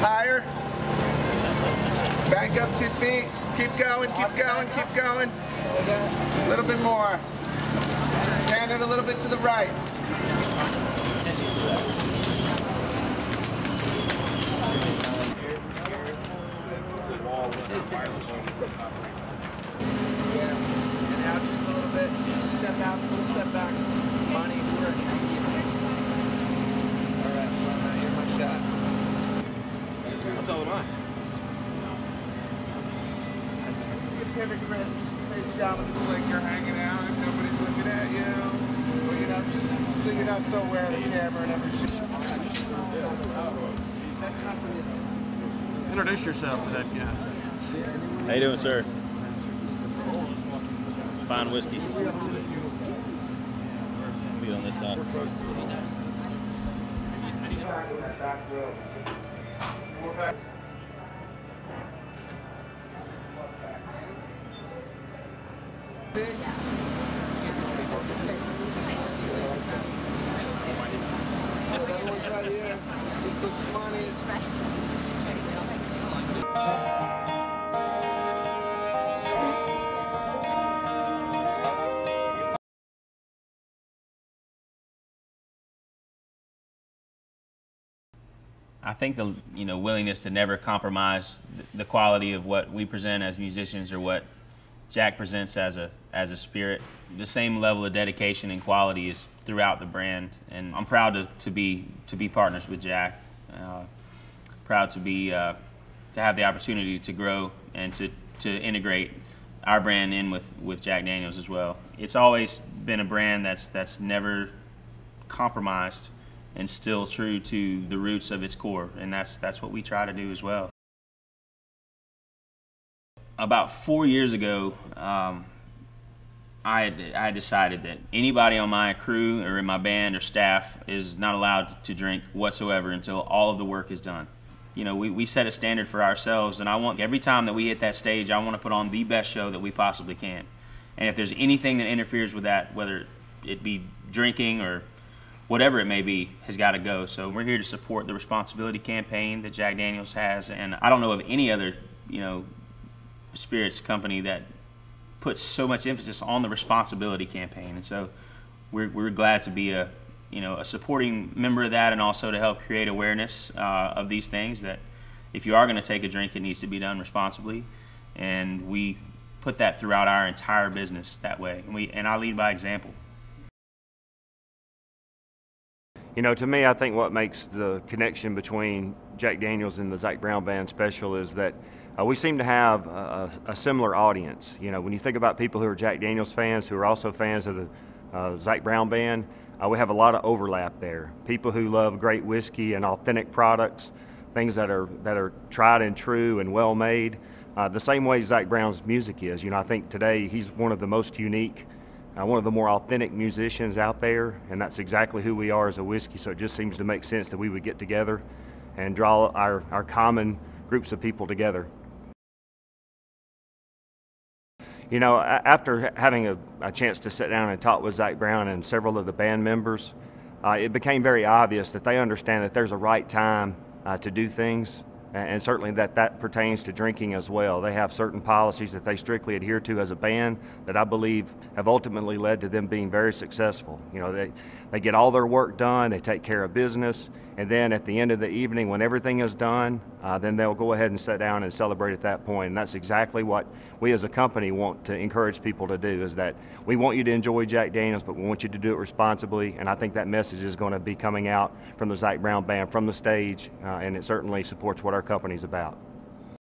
Higher. Back up 2 feet. Keep going, keep going, keep going. A little bit more. Hand it a little bit to the right. Yeah, and out just a little bit. Just step out, a little step back. Money, work. All right, so now here's my shot. What's all mine? See a pivot, Chris. Nice job. Like you're hanging out and nobody's looking at you. Or you're not just so you're not so aware of the camera and every shit. That's not for you. Introduce yourself to that guy. How you doing, sir? It's a fine whiskey. Be on this side. This looks funny. I think the willingness to never compromise the quality of what we present as musicians or what Jack presents as a spirit. The same level of dedication and quality is throughout the brand, and I'm proud to be partners with Jack. Proud to have the opportunity to grow and to integrate our brand in with Jack Daniel's as well. It's always been a brand that's never compromised and still true to the roots of its core, and that's what we try to do as well. About 4 years ago, I decided that anybody on my crew or in my band or staff is not allowed to drink whatsoever until all of the work is done. We set a standard for ourselves, and I want every time that we hit that stage, I want to put on the best show that we possibly can. And if there's anything that interferes with that, whether it be drinking or whatever it may be, has got to go. So we're here to support the responsibility campaign that Jack Daniel's has, and I don't know of any other, spirits company that puts so much emphasis on the responsibility campaign. And so we're glad to be a supporting member of that, and also to help create awareness of these things, that if you are going to take a drink, it needs to be done responsibly. And we put that throughout our entire business that way. And I lead by example. To me, I think what makes the connection between Jack Daniel's and the Zac Brown Band special is that we seem to have a similar audience. When you think about people who are Jack Daniel's fans, who are also fans of the Zac Brown Band, we have a lot of overlap there. People who love great whiskey and authentic products, things that are tried and true and well made, the same way Zac Brown's music is. I think today he's one of the most unique, one of the more authentic musicians out there, and that's exactly who we are as a whiskey. So it just seems to make sense that we would get together and draw our common groups of people together. After having a chance to sit down and talk with Zac Brown and several of the band members, it became very obvious that they understand that there's a right time to do things, and certainly that pertains to drinking as well. They have certain policies that they strictly adhere to as a band that I believe have ultimately led to them being very successful. They get all their work done, they take care of business, and then at the end of the evening, when everything is done, then they'll go ahead and sit down and celebrate at that point. And that's exactly what we as a company want to encourage people to do, is that we want you to enjoy Jack Daniel's, but we want you to do it responsibly. And I think that message is going to be coming out from the Zac Brown Band, from the stage, and it certainly supports what our company's about.